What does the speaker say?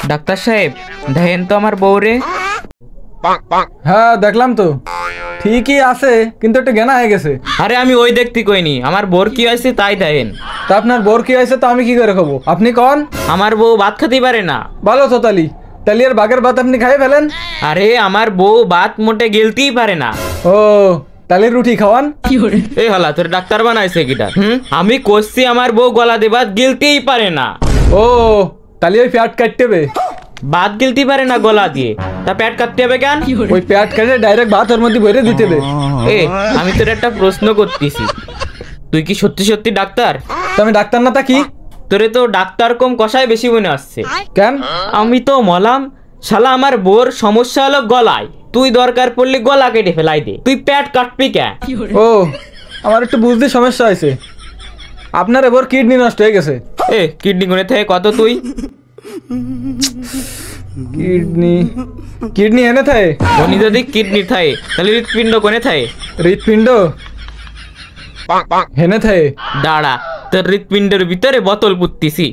Doctor সাহেব দেখেন তো আমার বউরে। হ্যাঁ দেখলাম তো, ঠিকই আছে কিন্তু একটু জ্ঞানা হয়ে গেছে। আরে আমি ওই দেখতে কইনি, আমার বোর কি হয়েছে তাই দেখেন। তা আপনার বোর কি হয়েছে তো আমি কি করে খাবো, আপনি কন। আমার বউ ভাত খেতে পারে না। ভালো তো তালি, তালি আর বাঘের ভাত আপনি খাই ফেলেন। আরে আমার বউ ভাত মোটে গেলতেই পারে না। ও তালির রুটি খাওয়ান। এই হলা তোর ডাক্তার বানাইছে কিটা? আমি করছি আমার বউ গলা দিয়ে ভাত গিলতেই পারে না। ও তালি ওই প্যাট কাটতে হবে। ভাত গিলতে পারে না গলা দিয়ে, তা পেট কাটতে হবে কেন? ওই প্যাট কেটে ডাইরেক্ট ভাত ওর মধ্যে ভরে দিতে হবে। এ আমি তোর একটা প্রশ্ন করতেছি, তুই কি সত্যি সত্যি ডাক্তার? তো আমি ডাক্তার না তা কি? তোরে তো ডাক্তার কম কষায় বেশি মনে আসছে। কেন? আমি তো মলাম শালা আমার বোর সমস্যা হলো গলায়, তুই দরকার পড়লে গলা কেটে ফেলাই দে, তুই পেট কাটবি কেন? ও আমার একটু বুঝতে সমস্যা হয়েছে, আপনার এবার কিডনি নষ্ট হয়ে গেছে। এ কিডনি গুনে থেকে কত তুই? কিডনি কিডনি এনে থাকে। ধনী যদি কিডনি থাকে তাহলে হৃৎপিণ্ড কোনে থাকে? হৃৎপিণ্ড হেনে থাকে। দাঁড়া, তোর হৃৎপিণ্ডের ভিতরে বোতল পুঁততেছি।